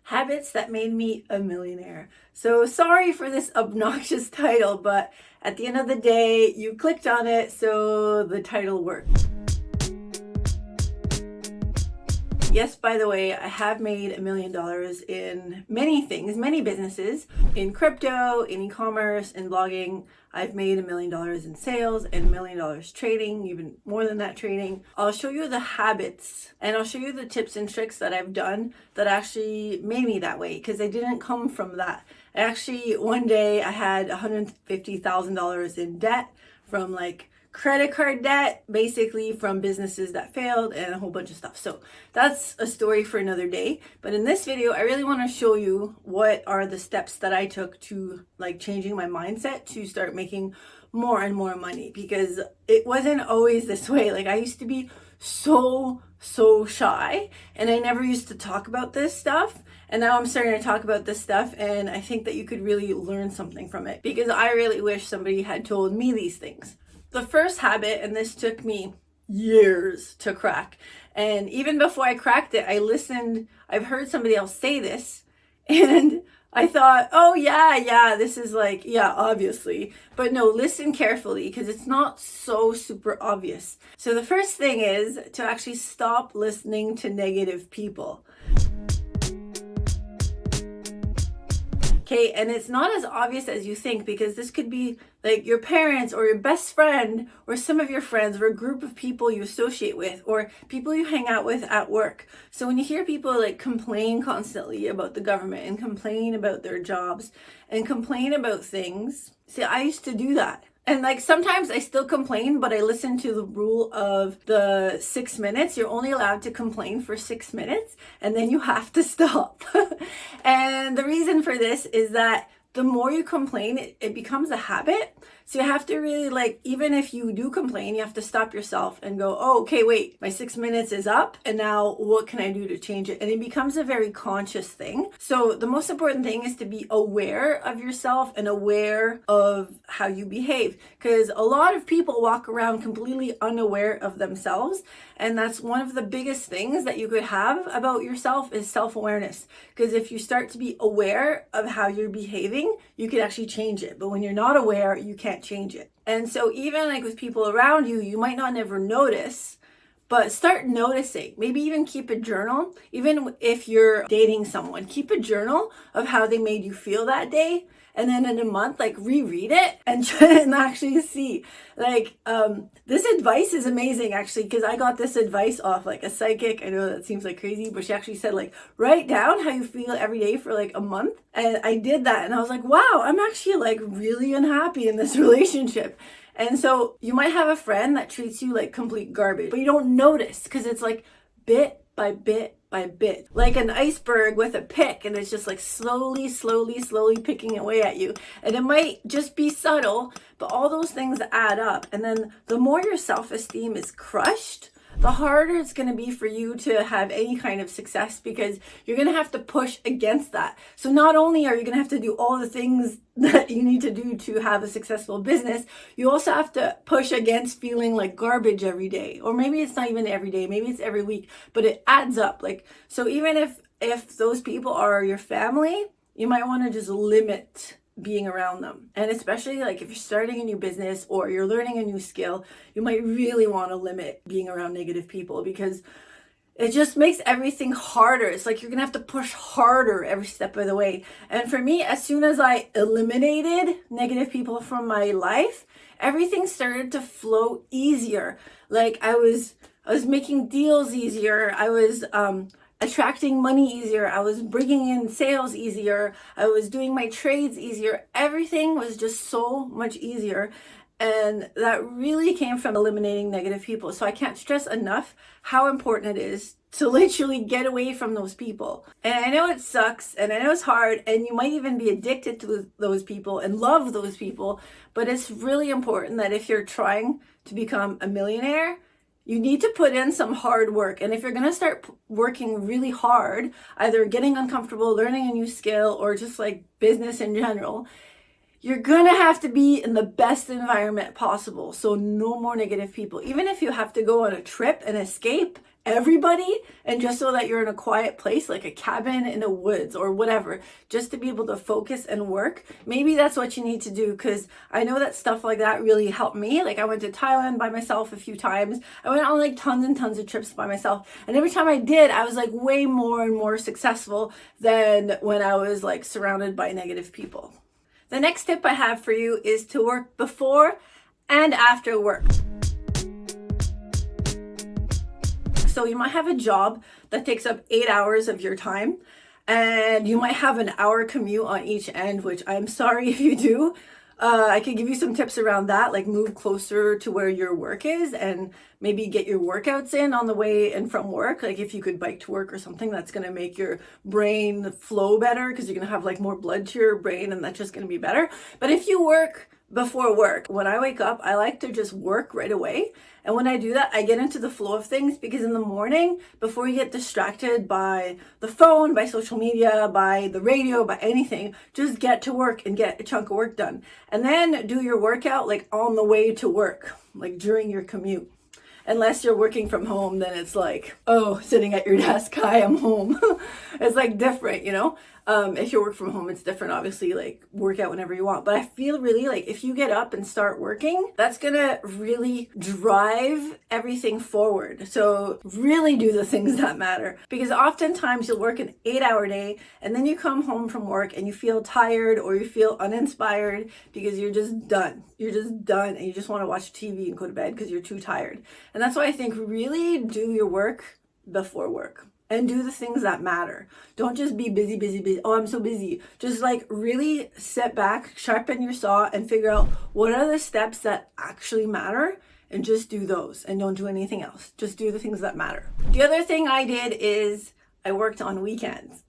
Habits that made me a millionaire. So sorry for this obnoxious title, but at the end of the day, you clicked on it, so the title worked. Yes, by the way, I have made $1 million in many things, many businesses, in crypto, in e-commerce, in blogging. I've made $1 million in sales and $1 million trading, even more than that trading. I'll show you the habits and I'll show you the tips and tricks that I've done that actually made me that way, because I didn't come from that. Actually, one day I had $150,000 in debt from credit card debt, basically from businesses that failed and a whole bunch of stuff. So that's a story for another day. But in this video, I really want to show you what are the steps that I took to changing my mindset to start making more and more money, because it wasn't always this way. I used to be so shy and I never used to talk about this stuff. And now I'm starting to talk about this stuff, and I think that you could really learn something from it, because I really wish somebody had told me these things. The first habit, and this took me years to crack, and even before I cracked it, I've heard somebody else say this, and I thought, oh yeah, this is obviously. But no, listen carefully, because it's not so super obvious. So the first thing is to actually stop listening to negative people. Okay, and it's not as obvious as you think, because this could be your parents or your best friend or some of your friends or a group of people you associate with or people you hang out with at work. So when you hear people complain constantly about the government and complain about their jobs and complain about things, see, I used to do that. And sometimes I still complain, but I listen to the rule of the 6 minutes. You're only allowed to complain for 6 minutes, and then you have to stop. And the reason for this is that the more you complain, it becomes a habit. So you have to really even if you do complain, you have to stop yourself and go, oh, okay, wait, my 6 minutes is up. And now what can I do to change it? And it becomes a very conscious thing. So the most important thing is to be aware of yourself and aware of how you behave, because a lot of people walk around completely unaware of themselves. And that's one of the biggest things that you could have about yourself is self-awareness. Because if you start to be aware of how you're behaving, you can actually change it. But when you're not aware, you can't change it. And so even with people around you, you might not never notice, but start noticing. Maybe even keep a journal. Even if you're dating someone, keep a journal of how they made you feel that day. And then in a month, reread it and try and actually see. This advice is amazing, actually, because I got this advice off a psychic. I know that seems crazy, but she actually said write down how you feel every day for a month. And I did that, and I was wow, I'm actually really unhappy in this relationship. And so you might have a friend that treats you like complete garbage, but you don't notice, because it's bit by bit by bit, like an iceberg with a pick, and it's just slowly picking away at you. And it might just be subtle, but all those things add up. And then the more your self-esteem is crushed, the harder it's going to be for you to have any kind of success, because you're going to have to push against that. So not only are you going to have to do all the things that you need to do to have a successful business, you also have to push against feeling like garbage every day. Or maybe it's not even every day, maybe it's every week, but it adds up. So even if those people are your family, you might want to just limit being around them. And especially if you're starting a new business or you're learning a new skill, you might really want to limit being around negative people, because it just makes everything harder. It's you're gonna have to push harder every step of the way. And for me, as soon as I eliminated negative people from my life, everything started to flow easier. I was making deals easier. I was attracting money easier. I was bringing in sales easier. I was doing my trades easier. Everything was just so much easier. And that really came from eliminating negative people. So I can't stress enough how important it is to literally get away from those people. And I know it sucks, and I know it's hard, and you might even be addicted to those people and love those people. But it's really important that if you're trying to become a millionaire, you need to put in some hard work. And if you're going to start working really hard, either getting uncomfortable, learning a new skill, or just business in general, you're going to have to be in the best environment possible. So no more negative people. Even if you have to go on a trip and escape, everybody, and just so that you're in a quiet place, like a cabin in the woods or whatever, just to be able to focus and work. Maybe that's what you need to do, because I know that stuff like that really helped me. Like I went to Thailand by myself a few times. I went on like tons and tons of trips by myself. And every time I did, I was like way more and more successful than when I was like surrounded by negative people. The next tip I have for you is to work before and after work. So you might have a job that takes up 8 hours of your time, and you might have an hour commute on each end, which I'm sorry if you do. I can give you some tips around that, like move closer to where your work is and maybe get your workouts in on the way and from work. Like if you could bike to work or something, that's going to make your brain flow better, because you're going to have like more blood to your brain, and that's just going to be better. But if you work before work, when I wake up, I like to just work right away. And when I do that, I get into the flow of things, because in the morning, before you get distracted by the phone, by social media, by the radio, by anything, just get to work and get a chunk of work done. And then do your workout like on the way to work, like during your commute. Unless you're working from home, then it's like, oh, sitting at your desk, hi, I'm home. It's like different, you know? If you work from home, it's different, obviously, like work out whenever you want. But I feel really like if you get up and start working, that's gonna really drive everything forward. So really do the things that matter, because oftentimes you'll work an 8-hour day and then you come home from work and you feel tired or you feel uninspired because you're just done. You're just done and you just want to watch TV and go to bed because you're too tired. And that's why I think really do your work before work. And do the things that matter. Don't just be busy, busy, busy. Oh, I'm so busy. Just like really sit back, sharpen your saw, and figure out what are the steps that actually matter, and just do those and don't do anything else. Just do the things that matter. The other thing I did is I worked on weekends.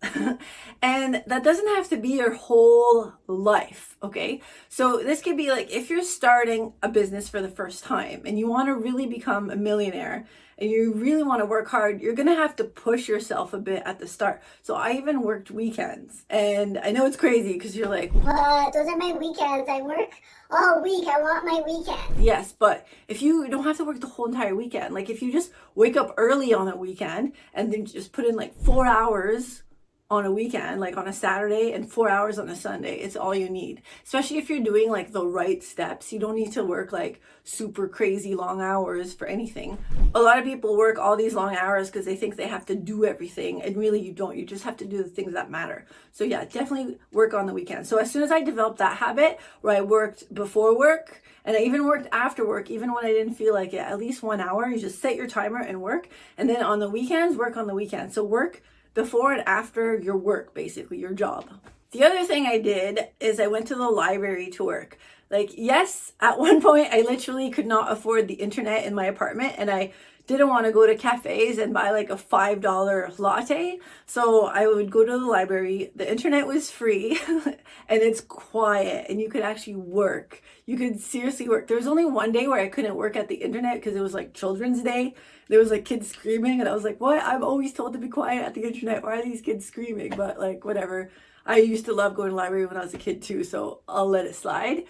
And that doesn't have to be your whole life, okay? So this could be like if you're starting a business for the first time and you want to really become a millionaire, and you really want to work hard, you're going to have to push yourself a bit at the start. So I even worked weekends. And I know it's crazy because you're like, what? Those are my weekends. I work all week. I want my weekend. Yes, but if you don't have to work the whole entire weekend, like if you just wake up early on a weekend and then just put in like 4 hours on a weekend, like on a Saturday, and 4 hours on a Sunday, it's all you need. Especially if you're doing like the right steps. You don't need to work like super crazy long hours for anything. A lot of people work all these long hours because they think they have to do everything, and really you don't. You just have to do the things that matter. So yeah, definitely work on the weekend. So as soon as I developed that habit where I worked before work and I even worked after work, even when I didn't feel like it, at least 1 hour, you just set your timer and work. And then on the weekends, work on the weekends. So work before and after your work, basically your job. The other thing I did is I went to the library to work. Like, yes, at one point I literally could not afford the internet in my apartment, and I didn't want to go to cafes and buy like a $5 latte. So I would go to the library. The internet was free and it's quiet and you could actually work. You could seriously work. There was only one day where I couldn't work at the internet because it was like Children's Day. There was like kids screaming and I was like, what? I'm always told to be quiet at the internet. Why are these kids screaming? But like, whatever. I used to love going to the library when I was a kid too, so I'll let it slide.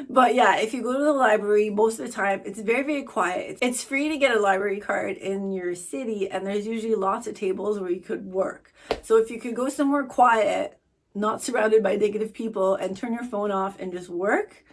But yeah, if you go to the library, most of the time, it's very, very quiet. It's free to get a library card in your city, and there's usually lots of tables where you could work. So if you could go somewhere quiet, not surrounded by negative people, and turn your phone off and just work,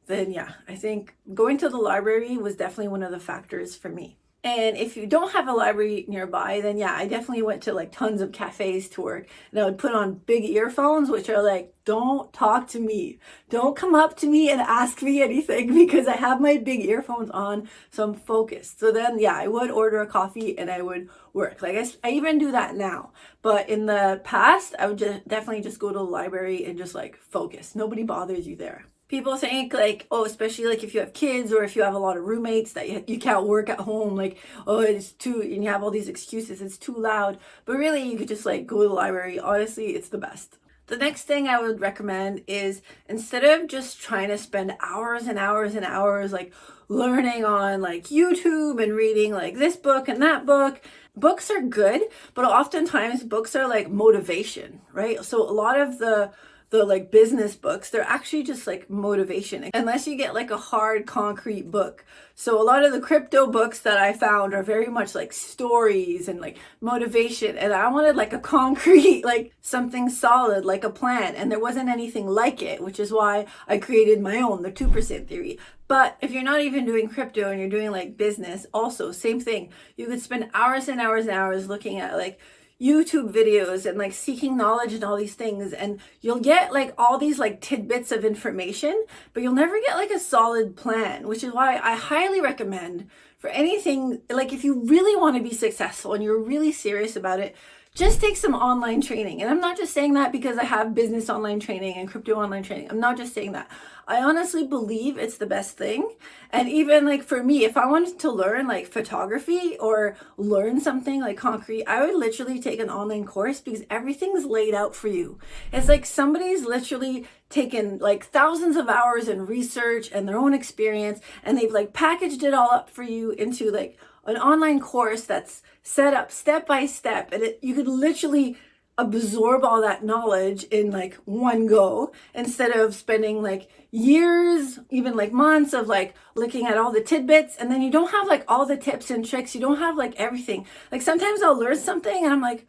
then yeah, I think going to the library was definitely one of the factors for me. And if you don't have a library nearby, then yeah, I definitely went to like tons of cafes to work, and I would put on big earphones, which are like, don't talk to me. Don't come up to me and ask me anything, because I have my big earphones on, so I'm focused. So then, yeah, I would order a coffee and I would work. Like I even do that now. But in the past, I would definitely just go to the library and just like focus. Nobody bothers you there. People think like, oh, especially like if you have kids or if you have a lot of roommates, that you can't work at home, like, oh, it's too, and you have all these excuses, it's too loud. But really, you could just like go to the library. Honestly, it's the best. The next thing I would recommend is, instead of just trying to spend hours and hours and hours like learning on like YouTube and reading like this book and that book, books are good, but oftentimes books are like motivation, right? So a lot of the the like business books, they're actually just like motivation, unless you get like a hard concrete book. So a lot of the crypto books that I found are very much like stories and like motivation, and I wanted like a concrete, like something solid, like a plan, and there wasn't anything like it, which is why I created my own, the 2% theory. But if you're not even doing crypto and you're doing like business, also same thing. You could spend hours and hours and hours looking at like YouTube videos and like seeking knowledge and all these things, and you'll get like all these like tidbits of information, but you'll never get like a solid plan, which is why I highly recommend for anything, like if you really want to be successful and you're really serious about it, just take some online training. And I'm not just saying that because I have business online training and crypto online training. I'm not just saying that. I honestly believe it's the best thing. And even like for me, if I wanted to learn like photography or learn something like concrete, I would literally take an online course because everything's laid out for you. It's like somebody's literally taken like thousands of hours in research and their own experience, and they've like packaged it all up for you into like an online course that's set up step by step, and you could literally absorb all that knowledge in like one go, instead of spending like years, even like months of like looking at all the tidbits, and then you don't have like all the tips and tricks, you don't have like everything. Like sometimes I'll learn something and I'm like,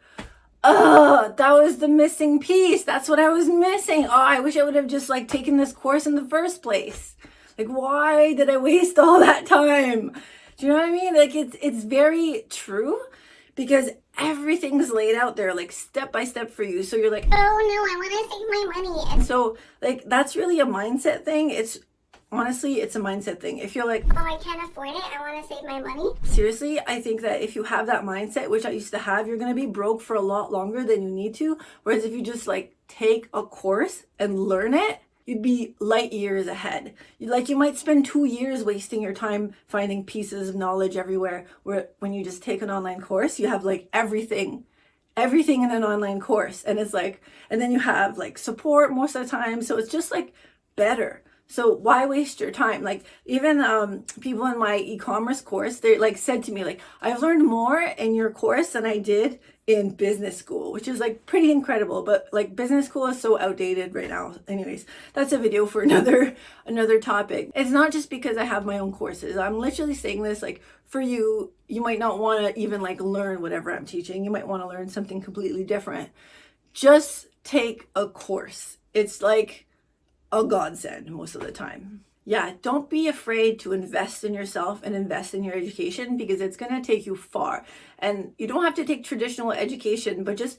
oh, that was the missing piece, that's what I was missing. Oh, I wish I would have just like taken this course in the first place. Like, why did I waste all that time? Do you know what I mean? Like it's very true, because everything's laid out there like step by step for you. So you're like, oh no, I want to save my money. and so like that's really a mindset thing. It's honestly, it's a mindset thing. If you're like, oh, I can't afford it, I want to save my money. Seriously, I think that if you have that mindset, which I used to have, you're going to be broke for a lot longer than you need to. Whereas if you just like take a course and learn it, you'd be light years ahead. You might spend 2 years wasting your time finding pieces of knowledge everywhere, where when you just take an online course, you have like everything in an online course. And it's like, and then you have like support most of the time. So it's just like better. So why waste your time? Like even people in my e-commerce course, they like said to me, like, I've learned more in your course than I did in business school, which is like pretty incredible. But like business school is so outdated right now. Anyways, that's a video for another topic. It's not just because I have my own courses. I'm literally saying this like for you, you might not want to even like learn whatever I'm teaching. You might want to learn something completely different. Just take a course. It's like a godsend most of the time. Yeah, don't be afraid to invest in yourself and invest in your education, because it's going to take you far. And you don't have to take traditional education, but just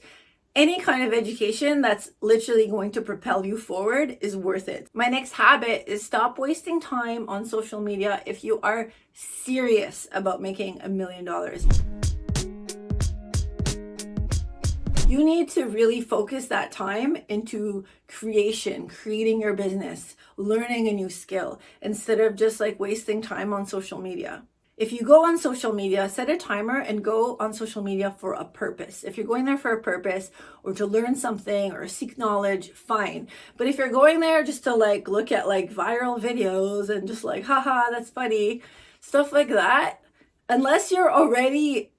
any kind of education that's literally going to propel you forward is worth it. My next habit is stop wasting time on social media if you are serious about making $1 million. You need to really focus that time into creating your business, learning a new skill, instead of just like wasting time on social media. If you go on social media, set a timer and go on social media for a purpose. If you're going there for a purpose or to learn something or seek knowledge, fine. But if you're going there just to like look at like viral videos and just like, haha, that's funny, stuff like that, unless you already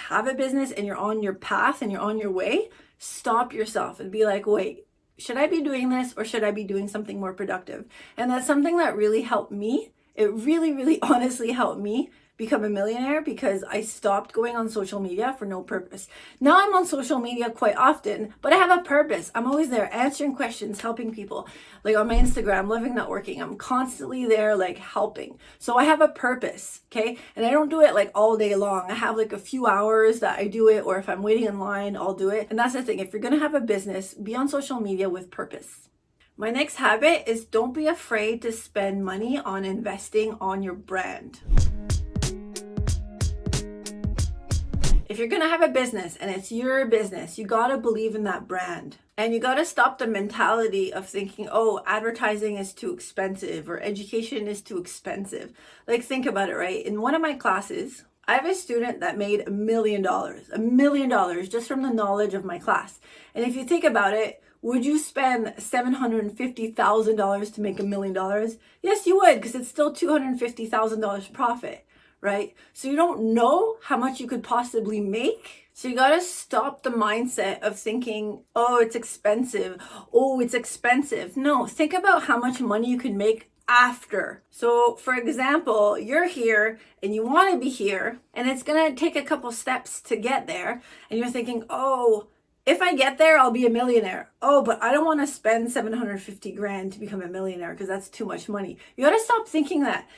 have a business and you're on your path and you're on your way, stop yourself and be like, wait, should I be doing this or should I be doing something more productive? And that's something that really helped me. It really, really honestly helped me become a millionaire, because I stopped going on social media for no purpose. Now I'm on social media quite often, but I have a purpose. I'm always there answering questions, helping people. Like on my Instagram, Living Networking, I'm constantly there like helping. So I have a purpose, okay? And I don't do it like all day long. I have like a few hours that I do it, or if I'm waiting in line, I'll do it. And that's the thing. If you're gonna have a business, be on social media with purpose. My next habit is don't be afraid to spend money on investing on your brand. If you're going to have a business and it's your business, you got to believe in that brand. And you got to stop the mentality of thinking, oh, advertising is too expensive or education is too expensive. Like, think about it, right? In one of my classes, I have a student that made $1 million just from the knowledge of my class. And if you think about it, would you spend $750,000 to make $1 million? Yes, you would, because it's still $250,000 profit, right? So you don't know how much you could possibly make. So you got to stop the mindset of thinking, oh, it's expensive. Oh, it's expensive. No, think about how much money you can make after. So for example, you're here and you want to be here, and it's going to take a couple steps to get there. And you're thinking, oh, if I get there, I'll be a millionaire. Oh, but I don't want to spend 750 grand to become a millionaire because that's too much money. You got to stop thinking that.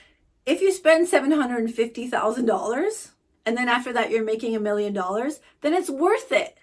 If you spend $750,000 and then after that you're making $1 million, then it's worth it,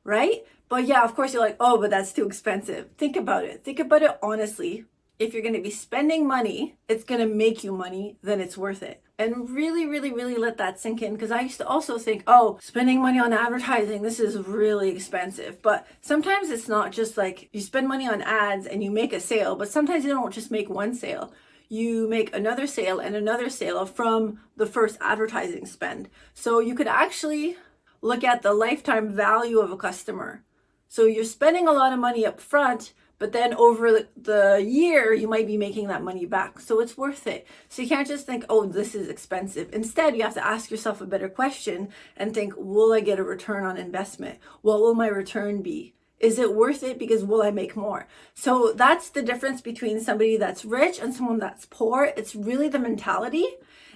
right? But yeah, of course you're like, oh, but that's too expensive. Think about it. Think about it honestly. If you're going to be spending money, it's going to make you money, then it's worth it. And really, really, really let that sink in, because I used to also think, oh, spending money on advertising, this is really expensive. But sometimes it's not just like you spend money on ads and you make a sale, but sometimes you don't just make one sale. You make another sale and another sale from the first advertising spend. So you could actually look at the lifetime value of a customer. So you're spending a lot of money up front, but then over the year, you might be making that money back. So it's worth it. So you can't just think, oh, this is expensive. Instead, you have to ask yourself a better question and think, will I get a return on investment? What will my return be? Is it worth it? Because will I make more? So that's the difference between somebody that's rich and someone that's poor. It's really the mentality.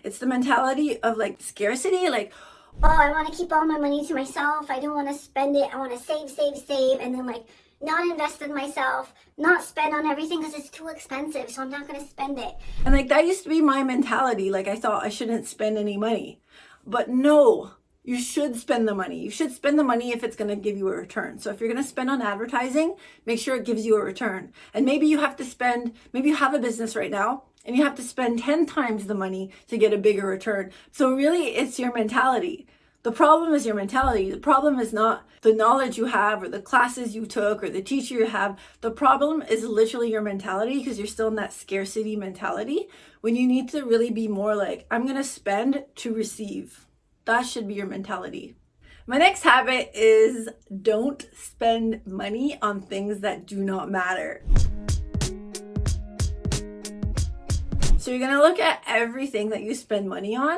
It's the mentality of like scarcity, like, oh, I want to keep all my money to myself. I don't want to spend it. I want to save, and then like not invest in myself, not spend on everything because it's too expensive, so I'm not going to spend it. And like that used to be my mentality. Like I thought I shouldn't spend any money. But no, you should spend the money. You should spend the money if it's going to give you a return. So if you're going to spend on advertising, make sure it gives you a return. And maybe you have to spend, maybe you have a business right now and you have to spend 10 times the money to get a bigger return. So really it's your mentality. The problem is your mentality. The problem is not the knowledge you have or the classes you took or the teacher you have. The problem is literally your mentality, because you're still in that scarcity mentality when you need to really be more like, I'm going to spend to receive. That should be your mentality. My next habit is don't spend money on things that do not matter. So you're going to look at everything that you spend money on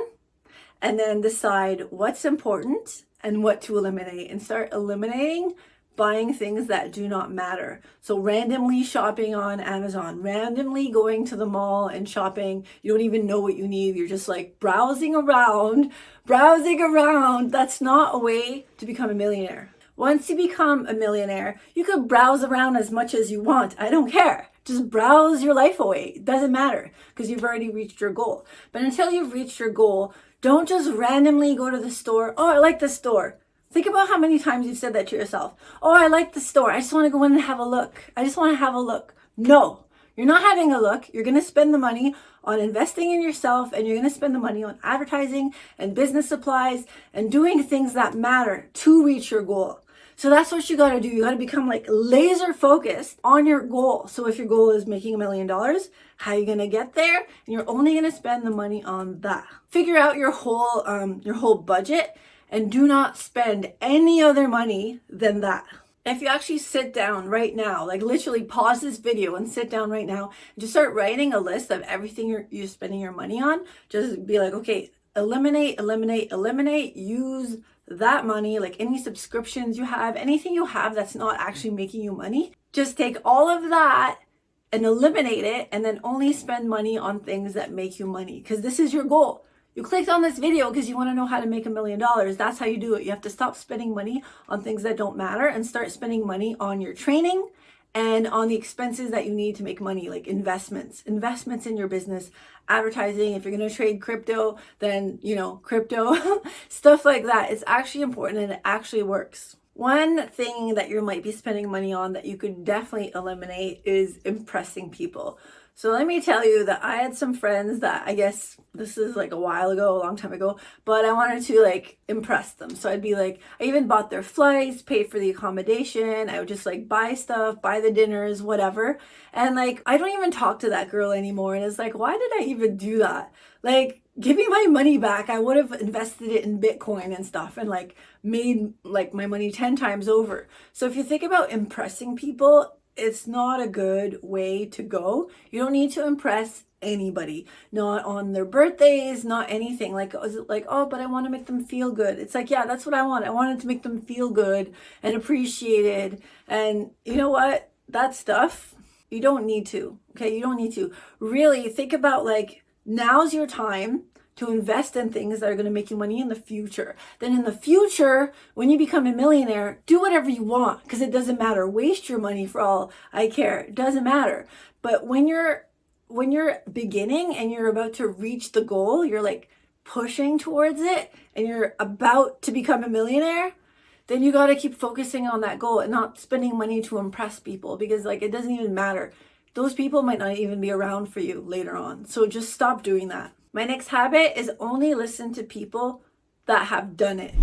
and then decide what's important and what to eliminate, and start eliminating buying things that do not matter. So randomly shopping on Amazon, randomly going to the mall and shopping. You don't even know what you need. You're just like browsing around. That's not a way to become a millionaire. Once you become a millionaire, you could browse around as much as you want. I don't care. Just browse your life away. It doesn't matter because you've already reached your goal. But until you've reached your goal, don't just randomly go to the store. Oh, I like the store. Think about how many times you've said that to yourself. Oh, I like the store. I just want to go in and have a look. No, you're not having a look. You're going to spend the money on investing in yourself, and you're going to spend the money on advertising and business supplies and doing things that matter to reach your goal. So that's what you got to do. You got to become like laser focused on your goal. So if your goal is making $1 million, how are you going to get there? And you're only going to spend the money on that. Figure out your whole budget and do not spend any other money than that. If you actually sit down right now, like literally pause this video and sit down right now and just start writing a list of everything you're spending your money on, just be like, okay, eliminate, use that money, like any subscriptions you have, anything you have that's not actually making you money, just take all of that and eliminate it, and then only spend money on things that make you money, because this is your goal. You clicked on this video because you want to know how to make $1 million. That's how you do it. You have to stop spending money on things that don't matter and start spending money on your training and on the expenses that you need to make money, like investments in your business, advertising. If you're going to trade crypto, then, crypto, stuff like that. It's actually important and it actually works. One thing that you might be spending money on that you could definitely eliminate is impressing people. So let me tell you that I had some friends that, I guess this is like a while ago, a long time ago, but I wanted to like impress them. So I'd be like, I even bought their flights, paid for the accommodation. I would just like buy stuff, buy the dinners, whatever. And like, I don't even talk to that girl anymore. And it's like, why did I even do that? Like, give me my money back. I would have invested it in Bitcoin and stuff and like made like my money 10 times over. So if you think about impressing people, it's not a good way to go. You don't need to impress anybody, not on their birthdays, not anything. Like, is it like, oh, but I want to make them feel good? It's like, yeah, that's what I want. I wanted to make them feel good and appreciated. And you know what? That stuff, you don't need to. Okay, you don't need to. Really think about like, now's your time to invest in things that are going to make you money in the future. Then in the future, when you become a millionaire, do whatever you want, because it doesn't matter. Waste your money for all I care. It doesn't matter. But when you're beginning and you're about to reach the goal, you're like pushing towards it and you're about to become a millionaire, then you got to keep focusing on that goal and not spending money to impress people, because like it doesn't even matter. Those people might not even be around for you later on. So just stop doing that. My next habit is only listen to people that have done it.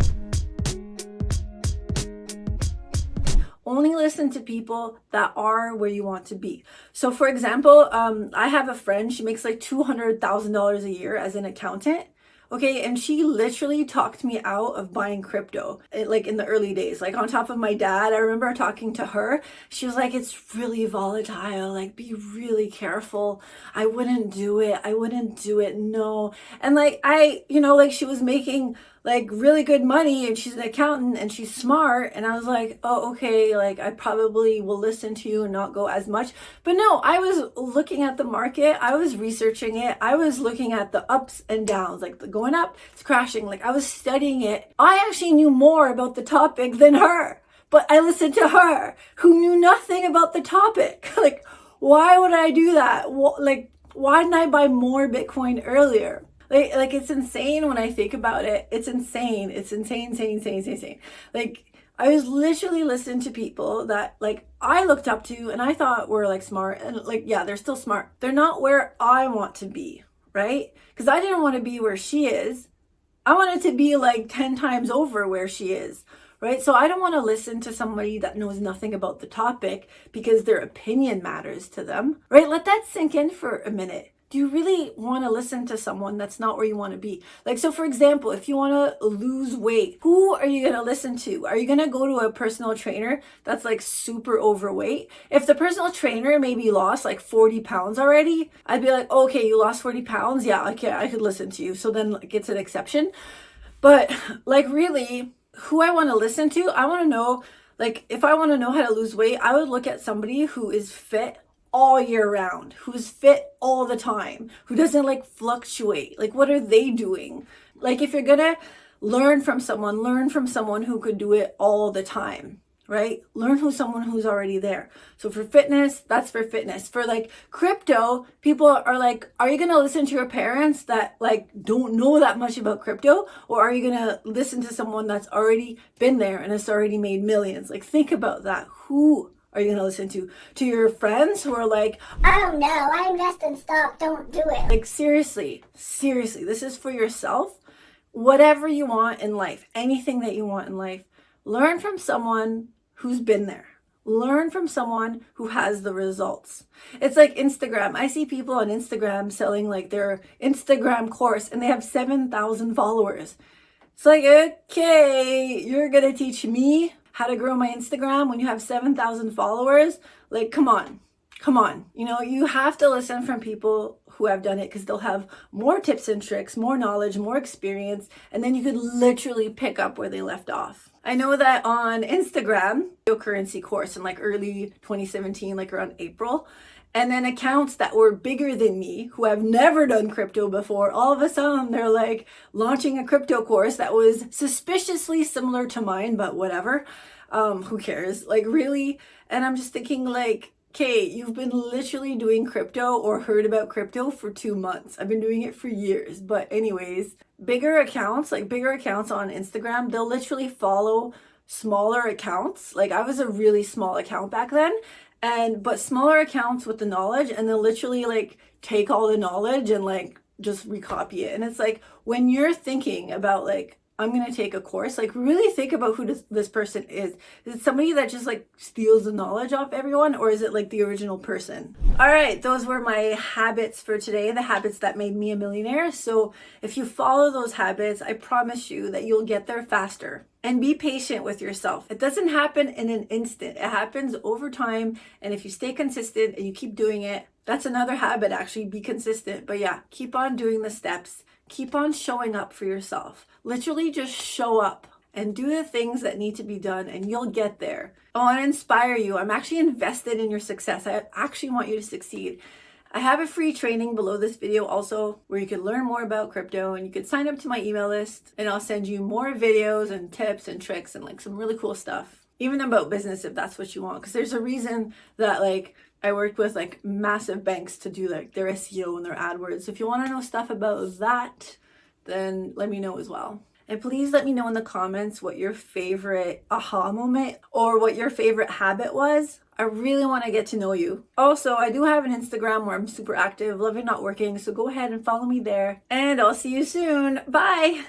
Only listen to people that are where you want to be. So for example, I have a friend, she makes like $200,000 a year as an accountant. Okay, and she literally talked me out of buying crypto, like in the early days, like on top of my dad. I remember talking to her. She was like, it's really volatile, like be really careful. I wouldn't do it, no. And like like she was making like really good money and she's an accountant and she's smart. And I was like, oh, okay, like I probably will listen to you and not go as much. But no, I was looking at the market. I was researching it. I was looking at the ups and downs, like the going up, it's crashing. Like I was studying it. I actually knew more about the topic than her, but I listened to her who knew nothing about the topic. Like, why would I do that? Like, why didn't I buy more Bitcoin earlier? Like it's insane when I think about it. It's insane. It's insane. Like I was literally listening to people that like I looked up to and I thought were like smart, and like, yeah, they're still smart. They're not where I want to be, right? Because I didn't want to be where she is. I wanted to be like 10 times over where she is, right? So I don't want to listen to somebody that knows nothing about the topic because their opinion matters to them, right? Let that sink in for a minute. Do you really want to listen to someone that's not where you want to be? Like, so for example, if you want to lose weight, who are you going to listen to? Are you going to go to a personal trainer that's like super overweight? If the personal trainer maybe lost like 40 pounds already, I'd be like, okay, you lost 40 pounds. Yeah, okay, I could listen to you. So then like, it's an exception. But like really, who I want to listen to, I want to know, like if I want to know how to lose weight, I would look at somebody who is fit all year round, who's fit all the time, who doesn't like fluctuate. Like what are they doing? Like if you're gonna learn from someone who could do it all the time, right? Learn who someone who's already there. So for fitness, that's for fitness. For like crypto, people are like, are you gonna listen to your parents that like don't know that much about crypto? Or are you gonna listen to someone that's already been there and has already made millions? Like think about that. Who are you going to listen to your friends who are like, oh no, I invest in stock, don't do it? Like seriously, this is for yourself. Whatever you want in life, anything that you want in life, learn from someone who's been there. Learn from someone who has the results. It's like Instagram. I see people on Instagram selling like their Instagram course and they have 7,000 followers. It's like, okay, you're going to teach me how to grow my Instagram when you have 7,000 followers? Like, come on. You know, you have to listen from people who have done it because they'll have more tips and tricks, more knowledge, more experience, and then you could literally pick up where they left off. I know that on Instagram, cryptocurrency course in like early 2017, like around April, and then accounts that were bigger than me who have never done crypto before, all of a sudden they're like launching a crypto course that was suspiciously similar to mine, but whatever. Who cares? Like really? And I'm just thinking like, okay, you've been literally doing crypto or heard about crypto for 2 months. I've been doing it for years. But anyways, bigger accounts on Instagram, they'll literally follow smaller accounts. Like I was a really small account back then. But smaller accounts with the knowledge, and they'll literally like take all the knowledge and like just recopy it. And it's like when you're thinking about like I'm going to take a course. Like really think about who this person is. Is it somebody that just like steals the knowledge off everyone, or is it like the original person? All right, those were my habits for today, the habits that made me a millionaire. So if you follow those habits, I promise you that you'll get there faster. And be patient with yourself. It doesn't happen in an instant. It happens over time. And if you stay consistent and you keep doing it, that's another habit, actually, be consistent. But yeah, keep on doing the steps. Keep on showing up for yourself. Literally just show up and do the things that need to be done and you'll get there. I want to inspire you. I'm actually invested in your success. I actually want you to succeed. I have a free training below this video also where you can learn more about crypto, and you can sign up to my email list and I'll send you more videos and tips and tricks and like some really cool stuff, even about business if that's what you want. Because there's a reason that like I worked with like massive banks to do like their SEO and their AdWords. So if you want to know stuff about that, then let me know as well. And please let me know in the comments what your favorite aha moment or what your favorite habit was. I really want to get to know you. Also, I do have an Instagram where I'm super active, loving not working. So go ahead and follow me there. And I'll see you soon. Bye.